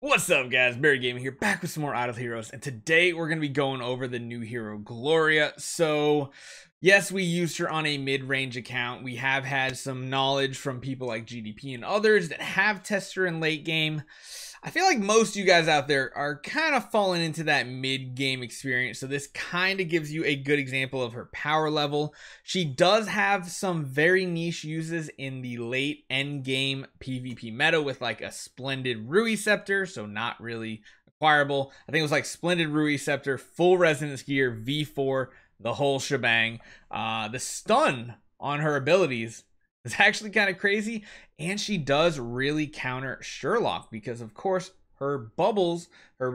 What's up, guys? Barry Gaming here, back with some more Idle Heroes, and today we're going to be going over the new hero, Gloria. So, yes, we used her on a mid-range account. We have had some knowledge from people like GDP and others that have tested her in late game. I feel like most of you guys out there are kind of falling into that mid-game experience, so this kind of gives you a good example of her power level. She does have some very niche uses in the late end-game PvP meta with like a Splendid Ruyi Scepter, so not really acquirable. I think it was like Splendid Ruyi Scepter, full resonance gear, V4, the whole shebang. The stun on her abilities is actually kind of crazy, and she does really counter Sherlock because, of course, her bubbles, her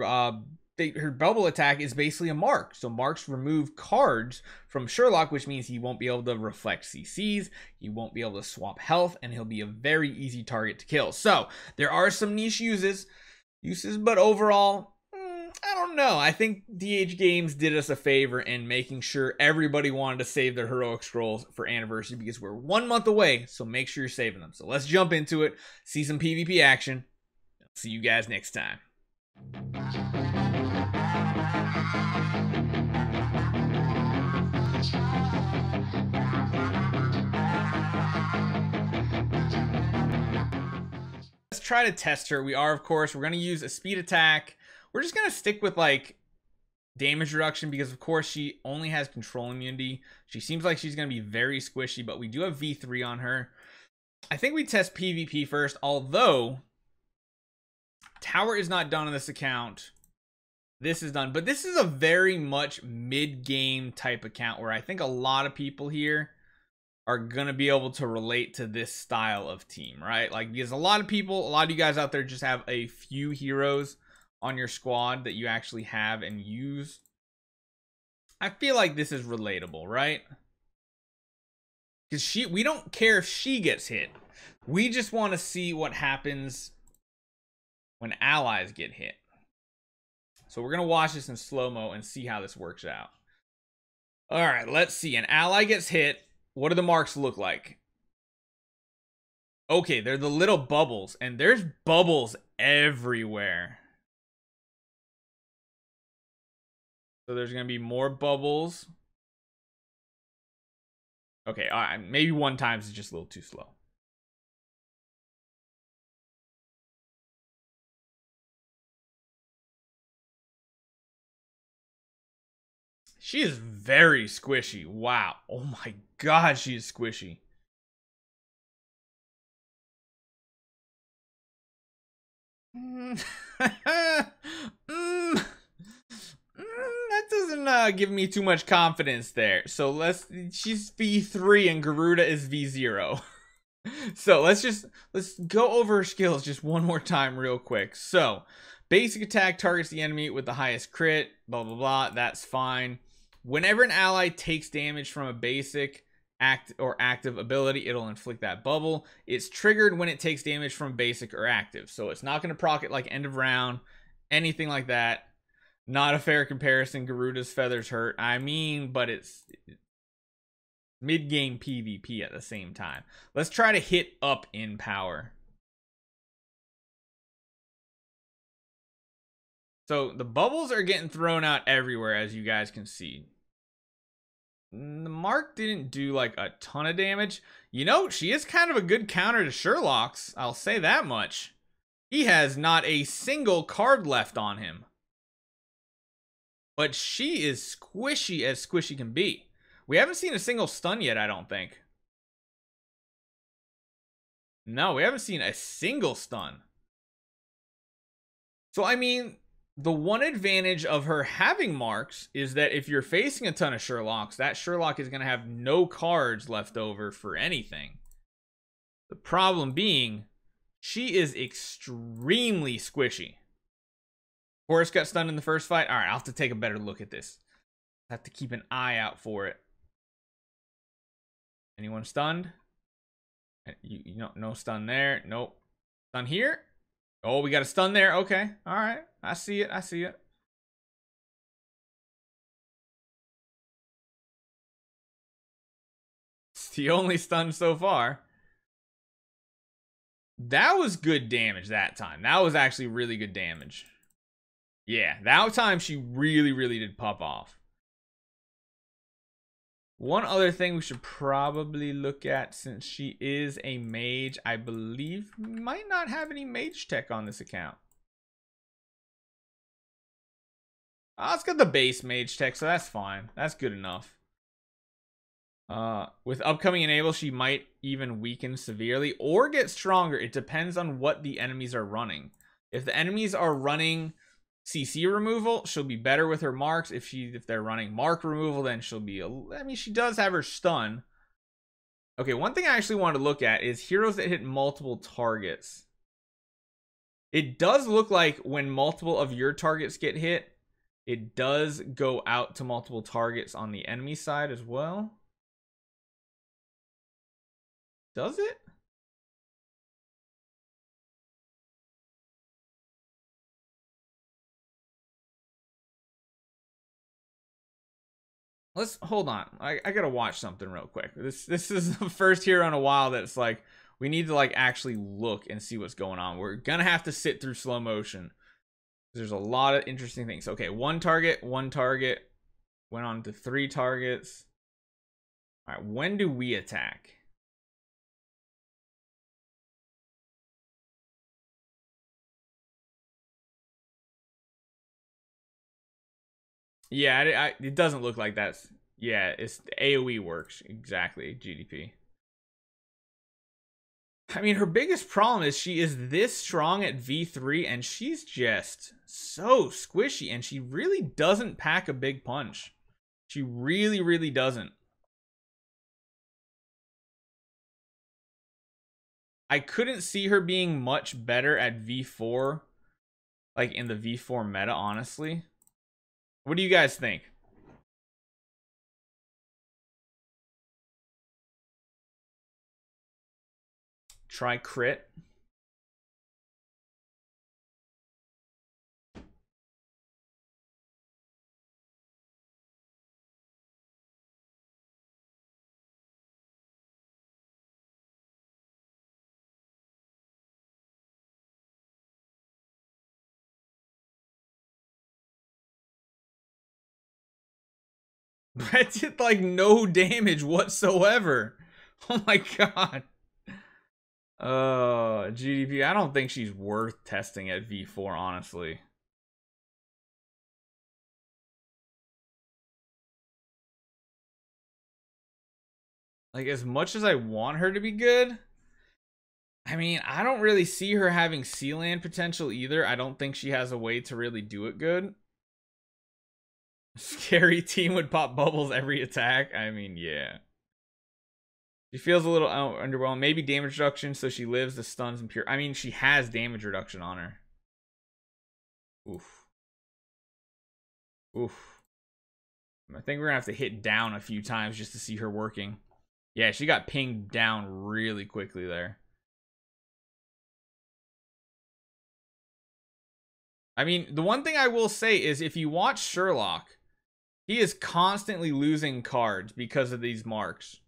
bubble attack is basically a mark. So marks remove cards from Sherlock, which means he won't be able to reflect CCs, he won't be able to swap health, and he'll be a very easy target to kill. So there are some niche uses, but overall, I don't know. I think DH Games did us a favor in making sure everybody wanted to save their heroic scrolls for anniversary because we're 1 month away, so make sure you're saving them. So let's jump into it, see some PvP action. See you guys next time. Let's try to test her. We are, of course, we're going to use a speed attack. We're just going to stick with like damage reduction because, of course, she only has control immunity. She seems like she's going to be very squishy, but we do have V3 on her. I think we test PvP first, although tower is not done on this account. This is done, but this is a very much mid-game type account where I think a lot of people here are going to be able to relate to this style of team, right? Like, because a lot of you guys out there just have a few heroes on your squad that you actually have and use. I feel like this is relatable, right? Because we don't care if she gets hit. We just want to see what happens when allies get hit. So we're going to watch this in slow-mo and see how this works out. All right, let's see. An ally gets hit. What do the marks look like? Okay, they're the little bubbles, and there's bubbles everywhere. So there's going to be more bubbles. Okay, all right, maybe 1 time is just a little too slow. She is very squishy. Wow. Oh my god, she is squishy. That doesn't give me too much confidence there. So she's V3 and Garuda is V0. So let's go over her skills just one more time real quick. So basic attack targets the enemy with the highest crit, blah blah blah, that's fine. Whenever an ally takes damage from a basic active ability, it'll inflict that bubble. It's triggered when it takes damage from basic or active, so it's not going to proc it like end of round, anything like that. Not a fair comparison. Garuda's feathers hurt, I mean, but it's mid-game PvP at the same time. Let's try to hit up in power. So the bubbles are getting thrown out everywhere, as you guys can see. The mark didn't do like a ton of damage. You know, she is kind of a good counter to Sherlock's, I'll say that much. He has not a single card left on him. But she is squishy as squishy can be. We haven't seen a single stun yet, I don't think. No, we haven't seen a single stun. So, I mean, the one advantage of her having marks is that if you're facing a ton of Sherlocks, that Sherlock is going to have no cards left over for anything. The problem being, she is extremely squishy. Horus got stunned in the first fight. All right, I'll have to take a better look at this. I have to keep an eye out for it. Anyone stunned? You know, no stun there. Nope. Stun here. Oh, we got a stun there. Okay. All right. I see it. I see it. It's the only stun so far. That was good damage that time. That was actually really good damage. Yeah, that time she really, really did pop off. One other thing we should probably look at, since she is a mage, I believe might not have any mage tech on this account. Oh, it's got the base mage tech, so that's fine. That's good enough. With upcoming enable, she might even weaken severely or get stronger. It depends on what the enemies are running. If the enemies are running CC removal, she'll be better with her marks. If they're running mark removal, then she'll be I mean, she does have her stun. Okay, one thing I actually want to look at is heroes that hit multiple targets. It does look like when multiple of your targets get hit, it does go out to multiple targets on the enemy side as well. Does it? Let's hold on. I gotta watch something real quick. This is the first hero in a while that's like we need to like actually look and see what's going on. We're gonna have to sit through slow motion. There's a lot of interesting things. Okay, one target, went on to 3 targets. All right, when do we attack? Yeah, it doesn't look like that's... Yeah, it's AoE works. Exactly, GDP. I mean, her biggest problem is she is this strong at V3, and she's just so squishy, and she really doesn't pack a big punch. She really, really doesn't. I couldn't see her being much better at V4, like in the V4 meta, honestly. What do you guys think? Try crit. That did like no damage whatsoever. Oh my god. GDP. I don't think she's worth testing at V4, honestly. Like, as much as I want her to be good, I mean, I don't really see her having Sealand potential either. I don't think she has a way to really do it good. Scary team would pop bubbles every attack. I mean, yeah. She feels a little underwhelmed. Maybe damage reduction, so she lives the stuns and pure. I mean, she has damage reduction on her. Oof. Oof. I think we're gonna have to hit down a few times just to see her working. Yeah, she got pinged down really quickly there. I mean, the one thing I will say is if you watch Sherlock, he is constantly losing cards because of these marks.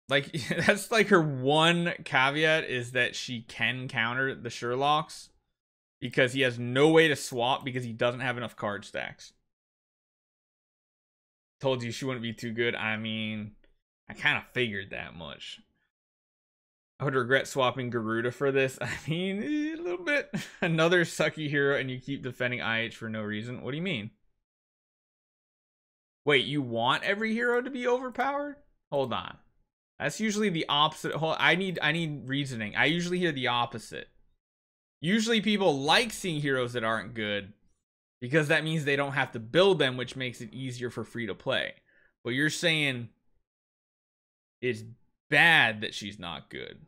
Like, that's like her one caveat, is that she can counter the Sherlocks because he has no way to swap because he doesn't have enough card stacks. Told you she wouldn't be too good. I mean, I kind of figured that much. I would regret swapping Garuda for this. I mean, a little bit. Another sucky hero and you keep defending IH for no reason. What do you mean? Wait, you want every hero to be overpowered? Hold on. That's usually the opposite. I need reasoning. I usually hear the opposite. Usually people like seeing heroes that aren't good because that means they don't have to build them, which makes it easier for free to play. But you're saying it's bad that she's not good.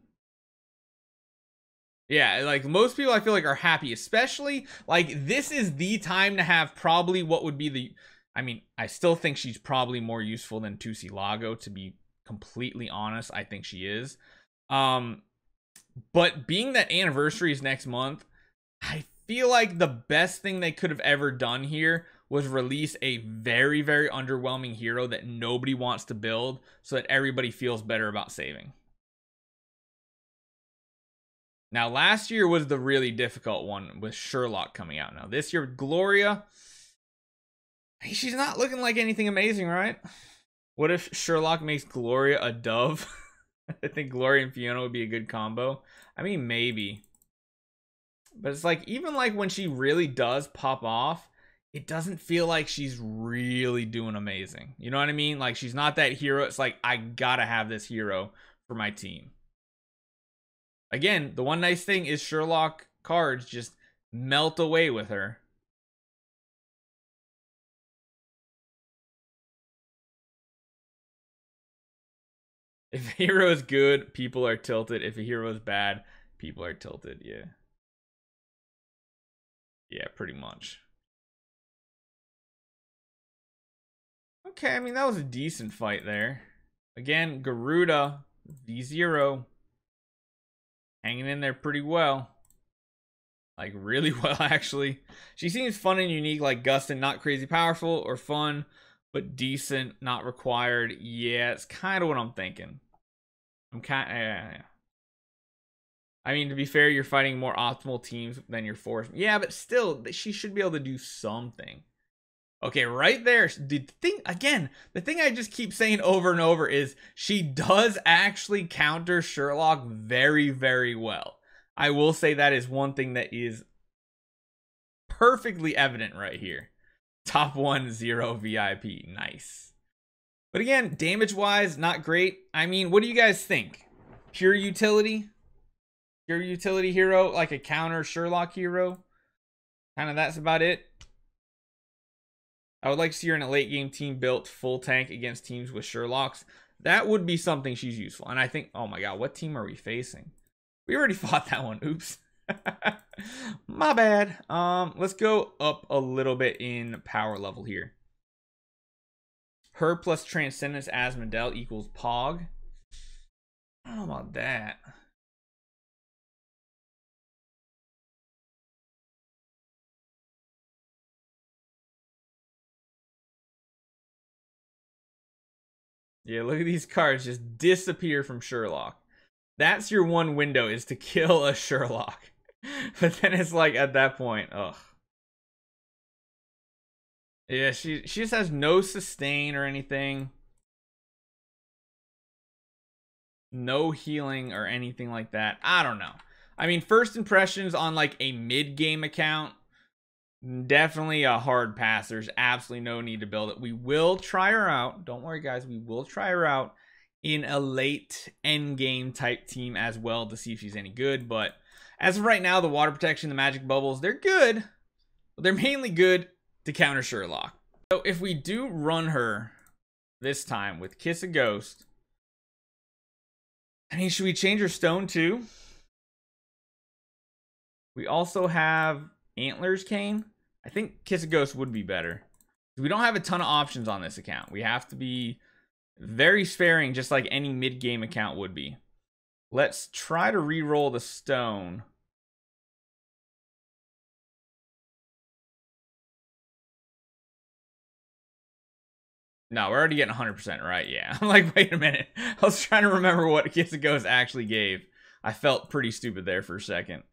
Yeah, like most people I feel like are happy, especially like this is the time to have probably what would be the... I mean, I still think she's probably more useful than Tussilago, to be completely honest. I think she is. But being that anniversary is next month, I feel like the best thing they could have ever done here was release a very, very underwhelming hero that nobody wants to build so that everybody feels better about saving. Now, last year was the really difficult one with Sherlock coming out. Now, this year, Gloria, she's not looking like anything amazing, right? What if Sherlock makes Gloria a dove? I think Gloria and Fiona would be a good combo. I mean, maybe. But it's like, even like when she really does pop off, it doesn't feel like she's really doing amazing. You know what I mean? Like, she's not that hero. It's like, I gotta have this hero for my team. Again, the one nice thing is Sherlock cards just melt away with her. If a hero is good, people are tilted. If a hero is bad, people are tilted. Yeah. Yeah, pretty much. Okay, I mean, that was a decent fight there. Again, Garuda, V0. Hanging in there pretty well. Like, really well, actually. She seems fun and unique, like Gustin. Not crazy powerful or fun, but decent, not required. Yeah, it's kind of what I'm thinking. I'm kind of... Yeah. I mean, to be fair, you're fighting more optimal teams than you're forced. Yeah, but still, she should be able to do something. Okay, right there. The thing, again, the thing I just keep saying over and over is she does actually counter Sherlock very, very well. I will say that is one thing that is perfectly evident right here. Top 1-0 VIP. Nice. But again, damage-wise, not great. I mean, what do you guys think? Pure utility? Pure utility hero? Like a counter Sherlock hero? Kind of that's about it. I would like to see her in a late game team built full tank against teams with Sherlocks. That would be something she's useful. And I think, oh my god, what team are we facing? We already fought that one. Oops. My bad. Let's go up a little bit in power level here. Her plus Transcendence Asmodel equals Pog. I don't know about that. Yeah, look at these cards just disappear from Sherlock. That's your one window, is to kill a Sherlock. But then it's like, at that point, ugh. Yeah, she just has no sustain or anything. No healing or anything like that. I don't know. I mean, first impressions on like a mid-game account, definitely a hard pass. There's absolutely no need to build it. We will try her out. Don't worry, guys. We will try her out in a late end game type team as well to see if she's any good. But as of right now, the water protection, the magic bubbles, they're good. But they're mainly good to counter Sherlock. So if we do run her this time with Kiss a Ghost, I mean, should we change her stone too? We also have Antlers Cane. I think Kiss a Ghost would be better. We don't have a ton of options on this account. We have to be very sparing, just like any mid-game account would be. Let's try to re-roll the stone. No, we're already getting 100% right. Yeah. I'm like, wait a minute. I was trying to remember what Kiss a Ghost actually gave. I felt pretty stupid there for a second.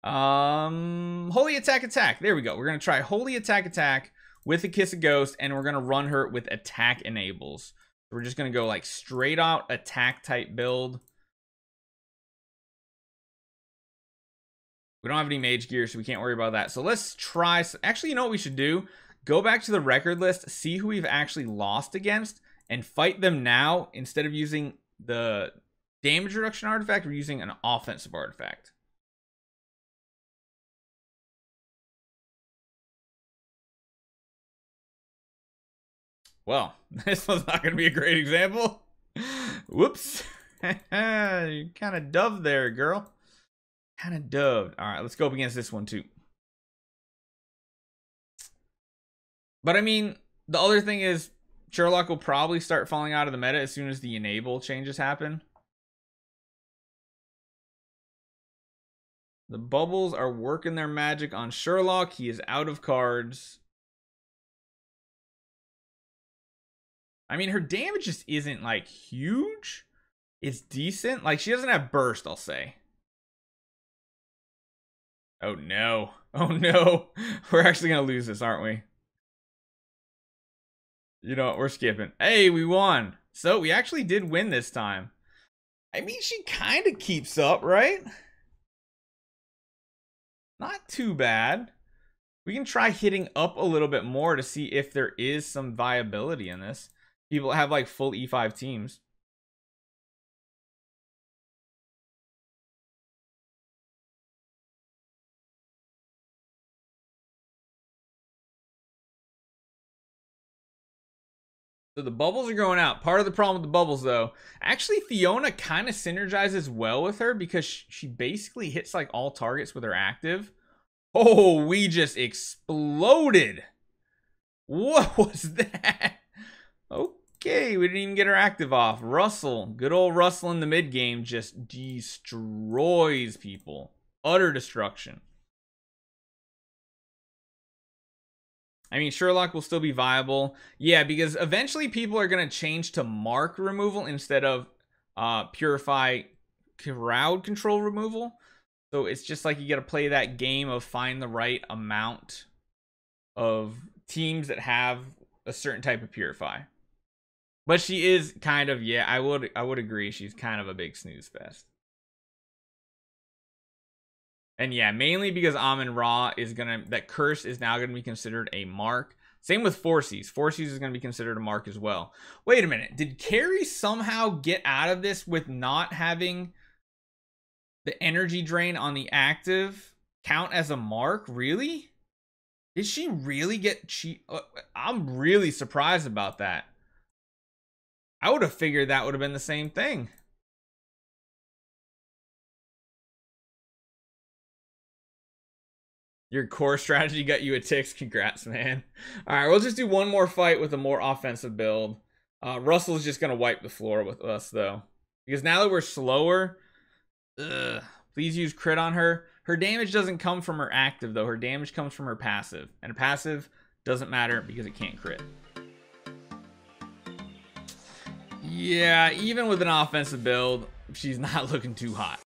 Holy Attack. There we go. We're going to try Holy Attack with a Kiss a Ghost, and we're going to run her with attack enables. We're just going to go like straight out attack type build. We don't have any mage gear, so we can't worry about that. So let's try. Actually, you know what we should do? Go back to the record list, see who we've actually lost against, and fight them now. Instead of using the damage reduction artifact, we're using an offensive artifact. Well, this was not going to be a great example. Whoops. You kind of dove there, girl. Kind of doved. All right, let's go up against this one too. But I mean, the other thing is Sherlock will probably start falling out of the meta as soon as the enable changes happen. The bubbles are working their magic on Sherlock. He is out of cards. I mean, her damage just isn't like huge. It's decent. Like, she doesn't have burst, I'll say. Oh no. Oh no. We're actually gonna lose this, aren't we? You know what? We're skipping. Hey, we won. So we actually did win this time. I mean, she kind of keeps up, right? Not too bad. We can try hitting up a little bit more to see if there is some viability in this. People have like full E5 teams. So the bubbles are going out. Part of the problem with the bubbles, though, actually Fiona kind of synergizes well with her because she basically hits like all targets with her active. Oh, we just exploded. What was that? Okay, we didn't even get her active off. Russell, good old Russell in the mid game just destroys people. Utter destruction. I mean, Sherlock will still be viable. Yeah, because eventually people are going to change to mark removal instead of purify crowd control removal. So it's just like you got to play that game of find the right amount of teams that have a certain type of purify. But she is kind of, yeah, I would agree. She's kind of a big snooze fest. And yeah, mainly because Amun Ra is that curse is now gonna be considered a mark. Same with Forces. Forces is gonna be considered a mark as well. Wait a minute, did Carrie somehow get out of this with not having the energy drain on the active count as a mark? Really? Did she really get cheat? I'm really surprised about that. I would have figured that would have been the same thing. Your core strategy got you a ticks. Congrats, man. All right, we'll just do one more fight with a more offensive build. Russell's just going to wipe the floor with us, though. Because now that we're slower, please use crit on her. Her damage doesn't come from her active, though. Her damage comes from her passive. And a passive doesn't matter because it can't crit. Yeah, even with an offensive build, she's not looking too hot.